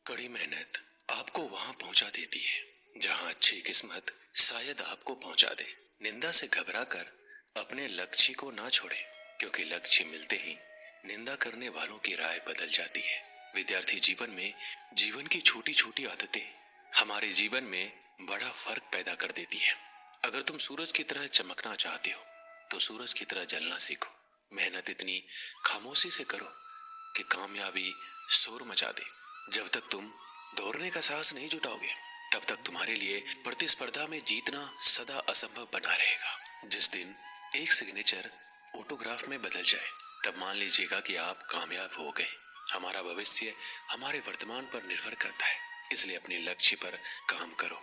कड़ी मेहनत आपको वहां पहुंचा देती है जहां अच्छी किस्मत शायद आपको पहुंचा दे। निंदा से घबराकर अपने लक्ष्य को ना छोड़े, क्योंकि लक्ष्य मिलते ही निंदा करने वालों की राय बदल जाती है। विद्यार्थी जीवन में जीवन की छोटी छोटी आदतें हमारे जीवन में बड़ा फर्क पैदा कर देती है। अगर तुम सूरज की तरह चमकना चाहते हो तो सूरज की तरह जलना सीखो। मेहनत इतनी खामोशी से करो कि कामयाबी शोर मचा दे। जब तक तुम दौड़ने का साहस नहीं जुटाओगे तब तक तुम्हारे लिए प्रतिस्पर्धा में जीतना सदा असंभव बना रहेगा। जिस दिन एक सिग्नेचर ऑटोग्राफ में बदल जाए तब मान लीजिएगा कि आप कामयाब हो गए। हमारा भविष्य हमारे वर्तमान पर निर्भर करता है, इसलिए अपने लक्ष्य पर काम करो।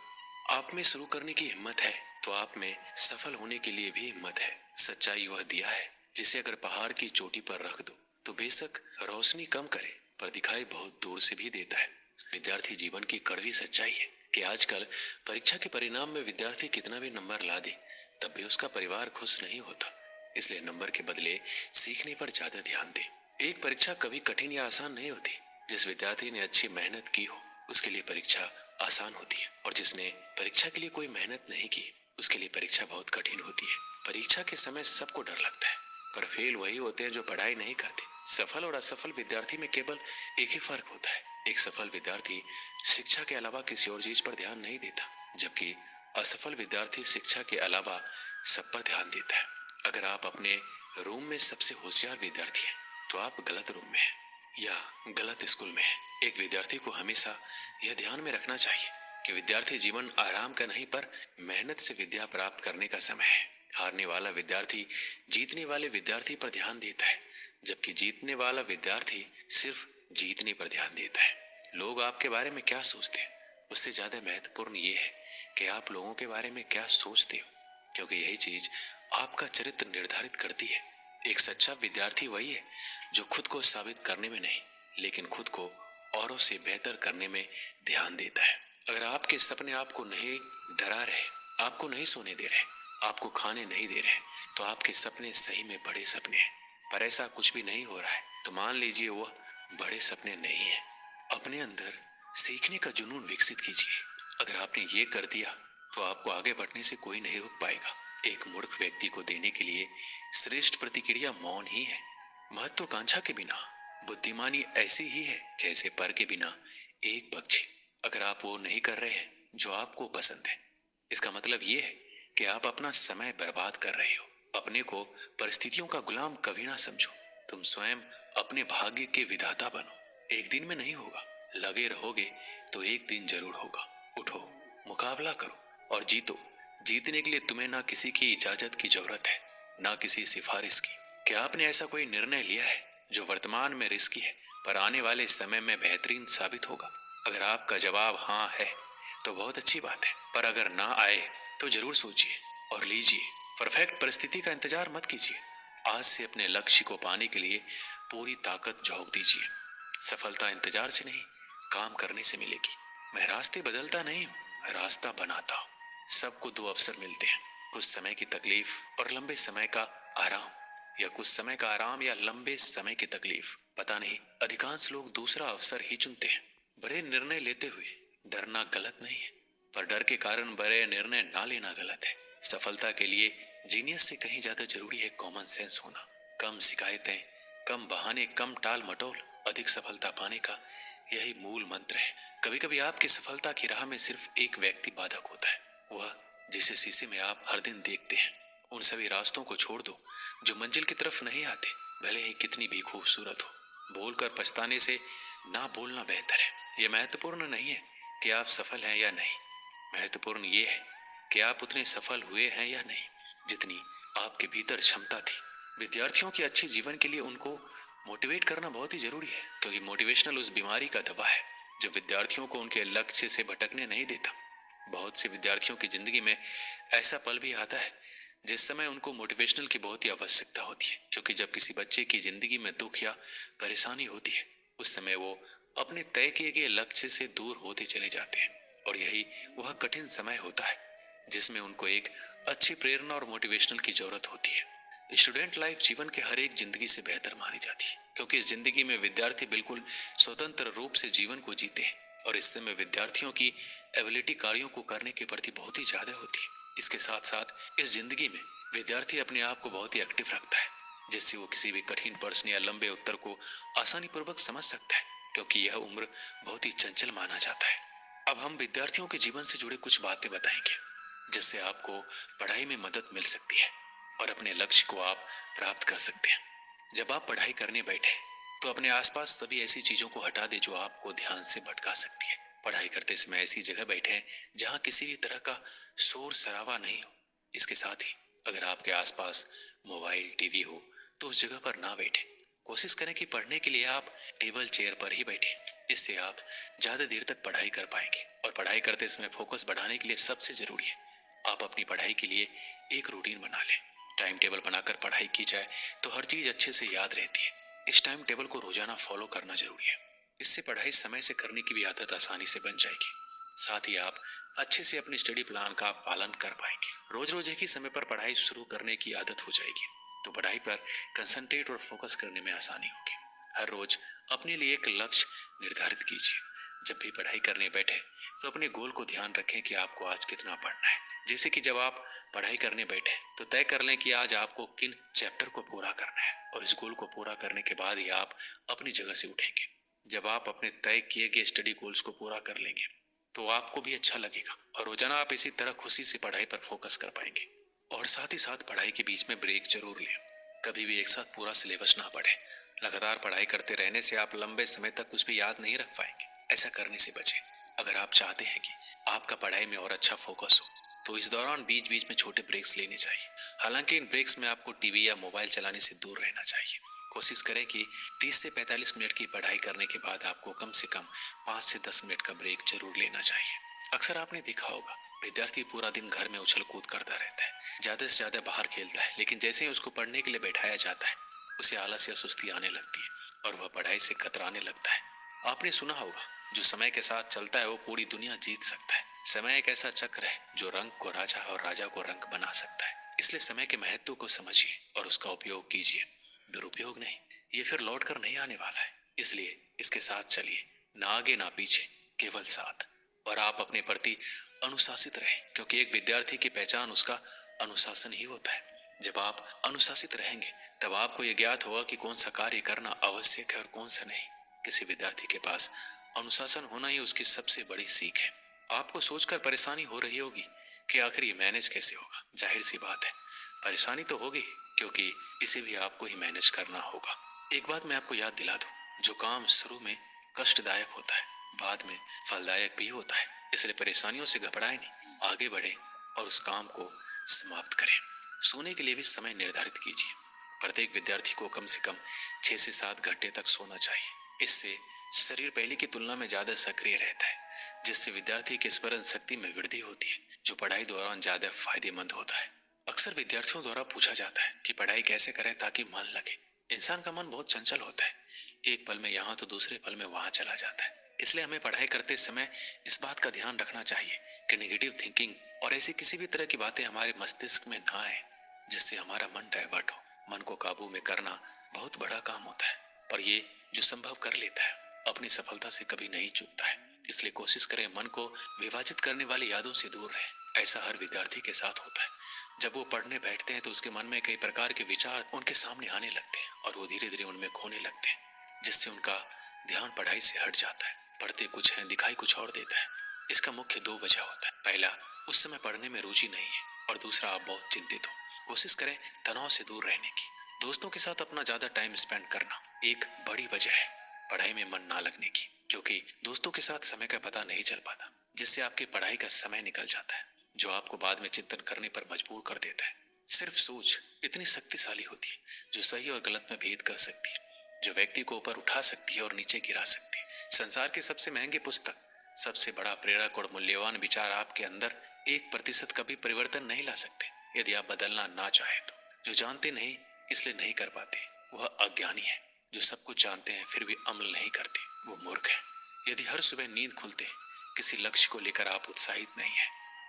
आप में शुरू करने की हिम्मत है तो आप में सफल होने के लिए भी हिम्मत है। सच्चाई वह दिया है जिसे अगर पहाड़ की चोटी पर रख दो तो बेशक रोशनी कम करे पर दिखाई बहुत दूर से भी देता है। विद्यार्थी जीवन की कड़वी सच्चाई है कि आजकल परीक्षा के परिणाम में विद्यार्थी कितना भी नंबर ला दे तब भी उसका परिवार खुश नहीं होता। इसलिए नंबर के बदले सीखने पर ज्यादा ध्यान दे। एक परीक्षा कभी कठिन या आसान नहीं होती। जिस विद्यार्थी ने अच्छी मेहनत की हो उसके लिए परीक्षा आसान होती है, और जिसने परीक्षा के लिए कोई मेहनत नहीं की उसके लिए परीक्षा बहुत कठिन होती है। परीक्षा के समय सबको डर लगता है, पर फेल वही होते हैं जो पढ़ाई नहीं करते। सफल और असफल विद्यार्थी में केवल एक ही फर्क होता है। एक सफल विद्यार्थी शिक्षा के अलावा किसी और चीज पर ध्यान नहीं देता, जबकि असफल विद्यार्थी शिक्षा के अलावा सब पर ध्यान देता है। अगर आप अपने रूम में सबसे होशियार विद्यार्थी हैं तो आप गलत रूम में हैं या गलत स्कूल में हैं। एक विद्यार्थी को हमेशा यह ध्यान में रखना चाहिए कि विद्यार्थी जीवन आराम का नहीं पर मेहनत से विद्या प्राप्त करने का समय है। हारने वाला विद्यार्थी जीतने वाले विद्यार्थी पर ध्यान देता है, जबकि जीतने वाला विद्यार्थी सिर्फ जीतने पर ध्यान देता है। लोग आपके बारे में क्या सोचते हैं उससे ज्यादा महत्वपूर्ण ये है कि आप लोगों के बारे में क्या सोचते हो, क्योंकि यही चीज आपका चरित्र निर्धारित करती है। एक सच्चा विद्यार्थी वही है जो खुद को साबित करने में नहीं लेकिन खुद को औरों से बेहतर करने में ध्यान देता है। अगर आपके सपने आपको नहीं डरा रहे, आपको नहीं सोने दे रहे, आपको खाने नहीं दे रहे, तो आपके सपने सही में बड़े सपने हैं। पर ऐसा कुछ भी नहीं हो रहा है तो मान लीजिए वह बड़े सपने नहीं है। अपने अंदर सीखने का जुनून विकसित कीजिए। अगर आपने ये कर दिया तो आपको आगे बढ़ने से कोई नहीं रोक पाएगा। एक मूर्ख व्यक्ति को देने के लिए श्रेष्ठ प्रतिक्रिया मौन ही है। महत्वाकांक्षा के बिना बुद्धिमानी ऐसी ही है जैसे पर के बिना एक पक्षी। अगर आप वो नहीं कर रहे हैं जो आपको पसंद है, इसका मतलब ये है कि आप अपना समय बर्बाद कर रहे हो। अपने को परिस्थितियों का गुलाम कभी ना समझो। तुम स्वयं अपने भाग्य के विधाता बनो। एक दिन में नहीं होगा, लगे रहोगे तो एक दिन जरूर होगा। उठो, मुकाबला करो और जीतो। जीतने के लिए तुम्हें ना किसी की इजाजत की जरूरत है ना किसी सिफारिश की। क्या आपने ऐसा कोई निर्णय लिया है जो वर्तमान में रिस्की है पर आने वाले समय में बेहतरीन साबित होगा? अगर आपका जवाब हाँ है तो बहुत अच्छी बात है, पर अगर ना आए तो जरूर सोचिए और लीजिए। परफेक्ट परिस्थिति का इंतजार मत कीजिए। आज से अपने लक्ष्य को पाने के लिए पूरी ताकत झोंक दीजिए। सफलता इंतजार से नहीं, काम करने से मिलेगी। मैं रास्ते बदलता नहीं हूँ, रास्ता बनाता हूँ। सबको दो अवसर मिलते हैं, कुछ समय की तकलीफ और लंबे समय का आराम, या कुछ समय का आराम या लंबे समय की तकलीफ। पता नहीं, अधिकांश लोग दूसरा अवसर ही चुनते हैं। बड़े निर्णय लेते हुए डरना गलत नहीं है, पर डर के कारण बड़े निर्णय ना लेना गलत है। सफलता के लिए जीनियस से कहीं ज्यादा जरूरी है कॉमन सेंस होना। कम शिकायतें, कम बहाने, कम टाल मटोल, अधिक सफलता पाने का यही मूल मंत्र है। कभी कभी आपकी सफलता की राह में सिर्फ एक व्यक्ति बाधक होता है, वह जिसे शीशे में आप हर दिन देखते हैं। उन सभी रास्तों को छोड़ दो जो मंजिल की तरफ नहीं आते, भले ही कितनी भी खूबसूरत हो। बोलकर पछताने से ना बोलना बेहतर है। यह महत्वपूर्ण नहीं है कि आप सफल हैं या नहीं, महत्वपूर्ण ये है कि आप उतने सफल हुए हैं या नहीं जितनी आपके भीतर क्षमता थी। विद्यार्थियों के अच्छे जीवन के लिए उनको मोटिवेट करना बहुत ही जरूरी है, क्योंकि मोटिवेशनल उस बीमारी का दवा है जो विद्यार्थियों को उनके लक्ष्य से भटकने नहीं देता। बहुत से विद्यार्थियों की जिंदगी में ऐसा पल भी आता है जिस समय उनको मोटिवेशनल की बहुत ही आवश्यकता होती है, क्योंकि जब किसी बच्चे की जिंदगी में दुख या परेशानी होती है उस समय वो अपने तय किए गए लक्ष्य से दूर होते चले जाते हैं, और यही वह कठिन समय होता है जिसमें उनको एक अच्छी प्रेरणा और मोटिवेशनल की जरूरत होती है। स्टूडेंट लाइफ जीवन के हर एक जिंदगी से बेहतर मानी जाती है, क्योंकि इस जिंदगी में विद्यार्थी बिल्कुल स्वतंत्र रूप से जीवन को जीते हैं। और इस समय विद्यार्थियों की एबिलिटी कार्यों को करने के प्रति बहुत ही ज्यादा होती है। इसके साथ साथ इस जिंदगी में विद्यार्थी अपने आप को बहुत ही एक्टिव रखता है, जिससे वो किसी भी कठिन प्रश्न या लंबे उत्तर को आसानी पूर्वक समझ सकता है, क्योंकि यह उम्र बहुत ही चंचल माना जाता है। अब हम विद्यार्थियों के जीवन से जुड़े कुछ बातें बताएंगे, जिससे आपको पढ़ाई में मदद मिल सकती है और अपने लक्ष्य को आप प्राप्त कर सकते हैं। जब आप पढ़ाई करने बैठे तो अपने आसपास सभी ऐसी चीजों को हटा दे जो आपको ध्यान से भटका सकती है। पढ़ाई करते समय ऐसी जगह बैठे जहां किसी भी तरह का शोर शराबा नहीं हो। इसके साथ ही अगर आपके आसपास मोबाइल टीवी हो तो उस जगह पर ना बैठे। कोशिश करें कि पढ़ने के लिए आप टेबल चेयर पर ही बैठे। इससे आप ज्यादा देर तक पढ़ाई कर पाएंगे। और पढ़ाई करते समय फोकस बढ़ाने के लिए सबसे जरूरी है आप अपनी पढ़ाई के लिए एक रूटीन बना लें। टाइम टेबल बनाकर पढ़ाई की जाए तो हर चीज अच्छे से याद रहती है। इस टाइम टेबल को रोजाना फॉलो करना जरूरी है। इससे पढ़ाई समय से करने की भी आदत आसानी से बन जाएगी। साथ ही आप अच्छे से अपनी स्टडी प्लान का पालन कर पाएंगे। रोज रोज एक ही समय पर पढ़ाई शुरू करने की आदत हो जाएगी तो पढ़ाई पर कंसंट्रेट और फोकस करने में आसानी होगी। हर रोज अपने लिए एक लक्ष्य निर्धारित कीजिए। जब भी पढ़ाई करने बैठे तो अपने गोल को ध्यान रखें कि आपको आज कितना पढ़ना है। जैसे कि जब आप पढ़ाई करने बैठे तो तय कर लें कि आज आपको किन चैप्टर को पूरा करना है और इस गोल को पूरा करने के बाद ही आप अपनी जगह से उठेंगे। जब आप अपने तय किए गए स्टडी गोल्स को पूरा कर लेंगे तो आपको भी अच्छा लगेगा और रोजाना आप इसी तरह खुशी से पढ़ाई पर फोकस कर पाएंगे। और साथ ही साथ पढ़ाई के बीच में ब्रेक जरूर लें। कभी भी एक साथ पूरा सिलेबस ना पढ़े। लगातार पढ़ाई करते रहने से आप लंबे समय तक कुछ भी याद नहीं रख पाएंगे। ऐसा करने से बचें। अगर आप चाहते हैं कि आपका पढ़ाई में और अच्छा फोकस हो तो इस दौरान बीच बीच में छोटे ब्रेक्स लेने चाहिए। हालांकि इन ब्रेक्स में आपको टीवी या मोबाइल चलाने से दूर रहना चाहिए। कोशिश करें कि 30 से 45 मिनट की पढ़ाई करने के बाद आपको कम से कम 5 से 10 मिनट का ब्रेक जरूर लेना चाहिए। अक्सर आपने देखा होगा विद्यार्थी पूरा दिन घर में उछल कूद करता रहता है, ज्यादा से ज्यादा बाहर खेलता है, लेकिन जैसे ही उसको पढ़ने के लिए बैठाया जाता है उसे आलस या सुस्ती आने लगती है और वह पढ़ाई से कतराने लगता है। आपने सुना होगा जो समय के साथ चलता है वो पूरी दुनिया जीत सकता है। समय एक ऐसा चक्र है जो रंग को राजा और राजा को रंग बना सकता है। इसलिए समय के महत्व को समझिए और उसका उपयोग कीजिए, दुरुपयोग नहीं। ये फिर लौट कर नहीं आने वाला है, इसलिए इसके साथ चलिए, ना आगे ना पीछे, केवल साथ। और आप अपने प्रति अनुशासित रहें, क्योंकि एक विद्यार्थी की पहचान उसका अनुशासन ही होता है। जब आप अनुशासित रहेंगे तब आपको यह ज्ञात होगा कि कौन सा कार्य करना आवश्यक है और कौन सा नहीं। किसी विद्यार्थी के पास अनुशासन होना ही उसकी सबसे बड़ी सीख है। आपको सोचकर परेशानी हो रही होगी कि आखिर ये मैनेज कैसे होगा। जाहिर सी बात है, परेशानी तो होगी, क्योंकि इसे भी आपको ही मैनेज करना होगा। एक बात मैं आपको याद दिला दूं, जो काम शुरू में कष्टदायक होता है बाद में फलदायक भी होता है। इसलिए परेशानियों से घबराएं नहीं, आगे बढ़े और उस काम को समाप्त करें। सोने के लिए भी समय निर्धारित कीजिए। प्रत्येक विद्यार्थी को कम से कम 6 से 7 घंटे तक सोना चाहिए। इससे शरीर पहले की तुलना में ज्यादा सक्रिय रहता है, जिससे विद्यार्थी की स्मरण शक्ति में वृद्धि होती है, जो पढ़ाई दौरान ज्यादा फायदेमंद होता है। अक्सर विद्यार्थियों द्वारा पूछा जाता है कि पढ़ाई कैसे करें ताकि मन लगे। इंसान का मन बहुत चंचल होता है, एक पल में यहाँ तो दूसरे पल में वहां चला जाता है। इसलिए हमें पढ़ाई करते समय इस बात का ध्यान रखना चाहिए कि नेगेटिव थिंकिंग और ऐसी किसी भी तरह की बातें हमारे मस्तिष्क में ना आए जिससे हमारा मन डाइवर्ट हो। मन को काबू में करना बहुत बड़ा काम होता है, पर ये जो संभव कर लेता है अपनी सफलता से कभी नहीं चूकता है। इसलिए कोशिश करें मन को विभाजित करने वाली यादों से दूर रहें। ऐसा हर विद्यार्थी के साथ होता है। जब वो पढ़ने बैठते हैं तो उसके मन में कई प्रकार के विचार उनके सामने आने लगते हैं और वो धीरे धीरे उनमें खोने लगते हैं, जिससे उनका ध्यान पढ़ाई से हट जाता है। पढ़ते कुछ है, दिखाई कुछ और देता है। इसका मुख्य 2 वजह होता है। पहला, उस समय पढ़ने में रुचि नहीं है, और दूसरा, आप बहुत चिंतित हो। कोशिश करें तनाव से दूर रहने की। दोस्तों के साथ अपना ज्यादा टाइम स्पेंड करना एक बड़ी वजह है पढ़ाई में मन ना लगने की, क्योंकि दोस्तों के साथ समय का पता नहीं चल पाता, जिससे आपकी पढ़ाई का समय निकल जाता है, जो आपको बाद में चिंतन करने पर मजबूर कर देता है। सिर्फ सोच इतनी शक्तिशाली होती है जो सही और गलत में भेद कर सकती है, जो व्यक्ति को ऊपर उठा सकती है और नीचे गिरा सकती है। संसार की सबसे महंगी पुस्तक, सबसे बड़ा प्रेरक और मूल्यवान विचार आपके अंदर 1% का भी परिवर्तन नहीं ला सकते यदि आप बदलना ना चाहे तो। जो जानते नहीं इसलिए नहीं कर पाते वह अज्ञानी है। जो सब कुछ जानते हैं फिर भी अमल नहीं करते वो मूर्ख है। यदि हर सुबह नींद खुलते किसी लक्ष्य को लेकर आप उत्साहित नहीं है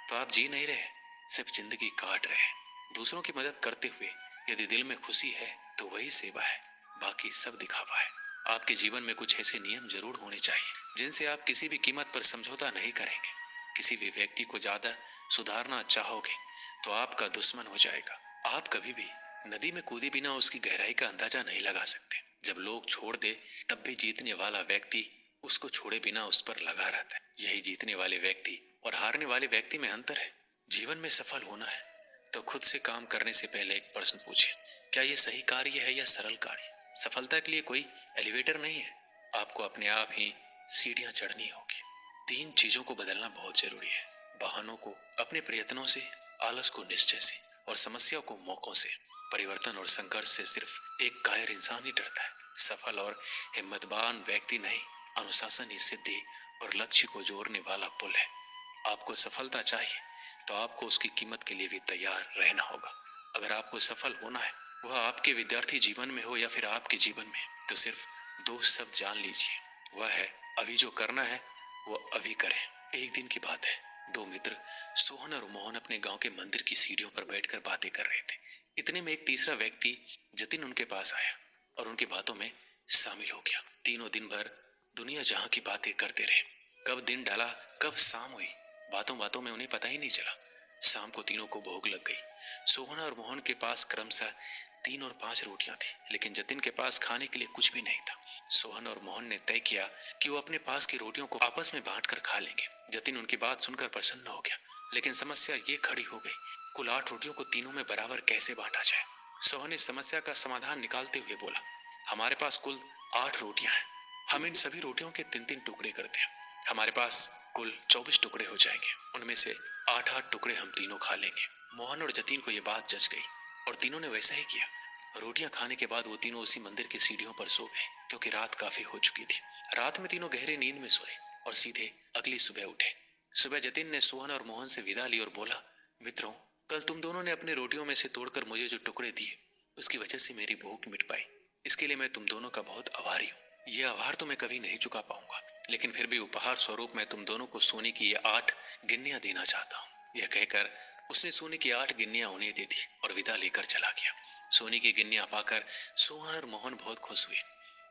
तो आप जी नहीं रहे, सिर्फ जिंदगी काट रहे हैं। दूसरों की मदद करते हुए यदि दिल में खुशी है तो वही सेवा है, बाकी सब दिखावा है। आपके जीवन में कुछ ऐसे नियम जरूर होने चाहिए जिनसे आप किसी भी कीमत पर समझौता नहीं करेंगे। किसी भी व्यक्ति को ज्यादा सुधारना चाहोगे तो आपका दुश्मन हो जाएगा। आप कभी भी नदी में कूदे बिना उसकी गहराई का अंदाजा नहीं लगा सकते। जब लोग छोड़ दे तब भी जीतने वाला व्यक्ति उसको छोड़े बिना उस पर लगा रहता है। यही जीतने वाले व्यक्ति और हारने वाले व्यक्ति में अंतर है। जीवन में सफल होना है तो खुद से काम करने से पहले एक प्रश्न पूछें, क्या ये सही कार्य है या सरल कार्य? सफलता के लिए कोई एलिवेटर नहीं है, आपको अपने आप ही सीढ़ियां चढ़नी होगी। 3 चीजों को बदलना बहुत जरूरी है, बहानों को अपने प्रयत्नों से, आलस को निश्चय से और समस्या को मौकों से। परिवर्तन और संघर्ष से सिर्फ एक कायर इंसान ही डरता है। सफल और हिम्मतवान व्यक्ति नहीं, अनुशासन ही सिद्धि और लक्ष्य को जोड़ने वाला पुल है। आपको सफलता चाहिए तो आपको उसकी कीमत के लिए भी तैयार रहना होगा। अगर आपको सफल होना है, वह आपके विद्यार्थी जीवन में हो या फिर आपके जीवन में, तो सिर्फ 2 शब्द जान लीजिए, वह है अभी जो करना है वो अभी करें। एक दिन की बात है, 2 मित्र सोहन और मोहन अपने गांव के मंदिर की सीढ़ियों पर बैठकर बातें कर रहे थे। इतने में एक तीसरा व्यक्ति जतिन उनके पास आया और उनकी बातों में शामिल हो गया। तीनों दिन भर दुनिया जहां की बातें करते रहे। कब दिन ढला, कब शाम हुई, बातों बातों में उन्हें पता ही नहीं चला। शाम को तीनों को भूख लग गई। सोहन और मोहन के पास क्रमशः 3 और 5 रोटियां थी, लेकिन जतिन के पास खाने के लिए कुछ भी नहीं था। सोहन और मोहन ने तय किया कि वो अपने पास की रोटियों को आपस में बांटकर खा लेंगे। जतिन उनकी बात सुनकर प्रसन्न हो गया, लेकिन समस्या ये खड़ी हो गई, कुल 8 रोटियों को तीनों में बराबर कैसे बांटा जाए। सोहन इस समस्या का समाधान निकालते हुए बोला, हमारे पास कुल 8 रोटियां हैं, हम इन सभी रोटियों के 3-3 टुकड़े करते हैं। हमारे पास कुल 24 टुकड़े हो जाएंगे, उनमें से 8-8 टुकड़े हम तीनों खा लेंगे। मोहन और जतीन को यह बात जच गई और तीनों ने वैसा ही किया। रोटियां खाने के बाद वो तीनों उसी मंदिर की सीढ़ियों पर सो गए, क्योंकि रात काफी हो चुकी थी। रात में तीनों गहरी नींद में सोए और सीधे अगली सुबह उठे। सुबह जतिन ने सोहन और मोहन से विदा ली और बोला, मित्रों, कल तुम दोनों ने अपनी रोटियों में से तोड़कर मुझे जो टुकड़े दिए, उसकी वजह से मेरी भूख मिट पाई। इसके लिए मैं तुम दोनों का बहुत आभारी हूँ। ये आभार तो मैं कभी नहीं चुका पाऊंगा, लेकिन फिर भी उपहार स्वरूप मैं तुम दोनों को सोने की ये 8 गिन्नियां देना चाहता हूँ। यह कहकर उसने सोने की 8 गिन्नियां उन्हें दे दी और विदा लेकर चला गया। सोने की गिन्नियां पाकर सोहन और मोहन बहुत खुश हुए।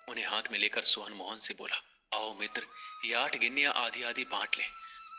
उन्हें हाथ में लेकर सोहन मोहन से बोला, आओ मित्र, ये 8 गिन्नियां आधी आधी बांट ले।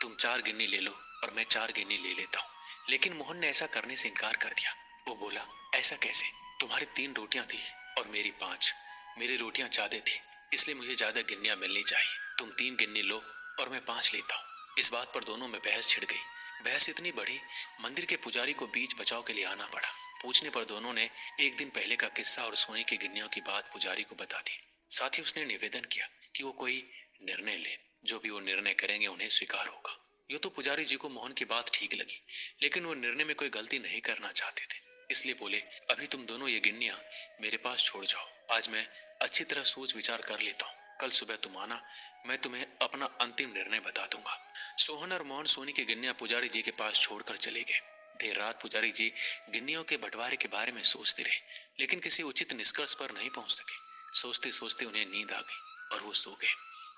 तुम 4 गिन्नी ले लो और मैं 4 गिन्नी ले लेता हूँ। लेकिन मोहन ने ऐसा करने से इनकार कर दिया। वो बोला, ऐसा कैसे? तुम्हारी 3 रोटियां थी और मेरी 5। मेरी रोटियां ज्यादा थी, इसलिए मुझे ज्यादा गिन्नियां मिलनी चाहिए। तुम 3 गिन्नी लो और मैं 5 लेता हूँ। इस बात पर दोनों में बहस छिड़ गई। बहस इतनी बढ़ी, मंदिर के पुजारी को बीच बचाव के लिए आना पड़ा। पूछने पर दोनों ने एक दिन पहले का किस्सा और सोने की गिन्नियों की बात पुजारी को बता दी। साथ ही उसने निवेदन किया कि वो कोई निर्णय ले, जो भी वो निर्णय करेंगे उन्हें स्वीकार होगा। यूं तो पुजारी जी को मोहन की बात ठीक लगी, लेकिन वो निर्णय में कोई गलती नहीं करना चाहते थे, इसलिए बोले, अभी तुम दोनों ये गिन्नियां मेरे पास छोड़ जाओ। आज मैं अच्छी तरह सोच विचार कर लेता हूँ। कल सुबह तुम आना, मैं तुम्हें अपना अंतिम निर्णय बता दूंगा। सोहन और मोहन सोने की गिन्नियां पुजारी जी के पास छोड़कर चले गए। देर रात पुजारी जी गिन्नियों के बंटवारे के बारे में सोचते रहे, लेकिन किसी उचित निष्कर्ष पर नहीं पहुंच सके। सोचते सोचते उन्हें नींद आ गई और वो सो गए।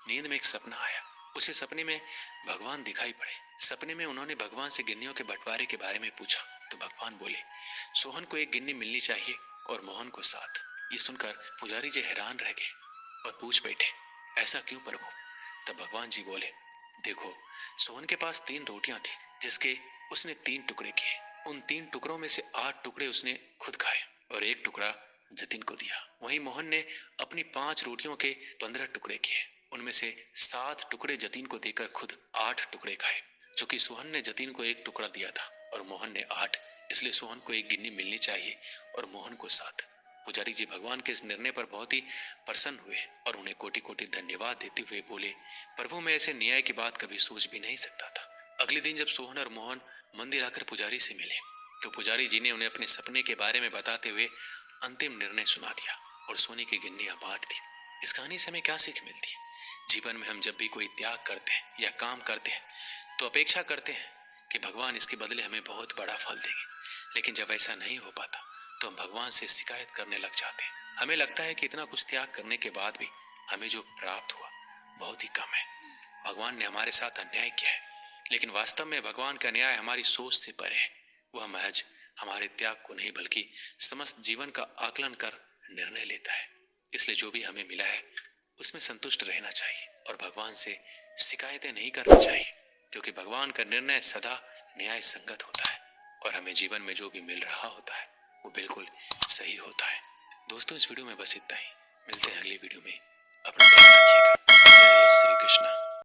नींद में एक सपना आया। उसे सपने में भगवान दिखाई पड़े। सपने में उन्होंने भगवान से गिन्नियों के बंटवारे के बारे में पूछा तो भगवान बोले, सोहन को 1 गिन्नी मिलनी चाहिए और मोहन को 7। ये सुनकर पुजारी जी हैरान रह गए और पूछ बैठे, ऐसा क्यों प्रभु? तब भगवान जी बोले, देखो, सोहन के पास 3 रोटियां थी, जिसके उसने 3 टुकड़े किए। उन 3 टुकड़ों में से 8 टुकड़े उसने खुद खाए और 1 टुकड़ा जतिन को दिया। वहीं मोहन ने अपनी 5 रोटियों के 15 टुकड़े किए। उनमें से 7 टुकड़े जतिन को देकर खुद 8 टुकड़े खाए। चूंकि सोहन ने जतिन को 1 टुकड़ा दिया था और मोहन ने 8, इसलिए सोहन को 1 गिन्नी मिलनी चाहिए और मोहन को 7। पुजारी जी भगवान के इस निर्णय पर बहुत ही प्रसन्न हुए और उन्हें कोटि कोटि धन्यवाद देते हुए बोले, प्रभु, मैं ऐसे न्याय की बात कभी सोच भी नहीं सकता था। अगले दिन जब सोहन और मोहन मंदिर आकर पुजारी से मिले तो पुजारी जी ने उन्हें अपने सपने के बारे में बताते हुए अंतिम निर्णय सुना दिया और सोने की गिन्नियां बांट दी। इस कहानी से हमें क्या सीख मिलती है? जीवन में हम जब भी कोई त्याग करते हैं या काम करते हैं तो अपेक्षा करते हैं कि भगवान इसके बदले हमें बहुत बड़ा फल देंगे, लेकिन जब ऐसा नहीं हो पाता तो हम भगवान से शिकायत करने लग जाते हैं। हमें लगता है कि इतना कुछ त्याग करने के बाद भी हमें जो प्राप्त हुआ बहुत ही कम है। भगवान ने हमारे साथ अन्याय किया है, लेकिन वास्तव में भगवान का न्याय हमारी सोच से परे है। वह महज हमारे त्याग को नहीं बल्कि समस्त जीवन का आकलन कर निर्णय लेता है। इसलिए जो भी हमें मिला है उसमें संतुष्ट रहना चाहिए और भगवान से शिकायतें नहीं करनी चाहिए, क्योंकि भगवान का निर्णय सदा न्याय संगत होता है और हमें जीवन में जो भी मिल रहा होता है वो बिल्कुल सही होता है। दोस्तों, इस वीडियो में बस इतना ही। मिलते हैं अगली वीडियो में। अपना ध्यान रखिएगा। जय श्री कृष्ण।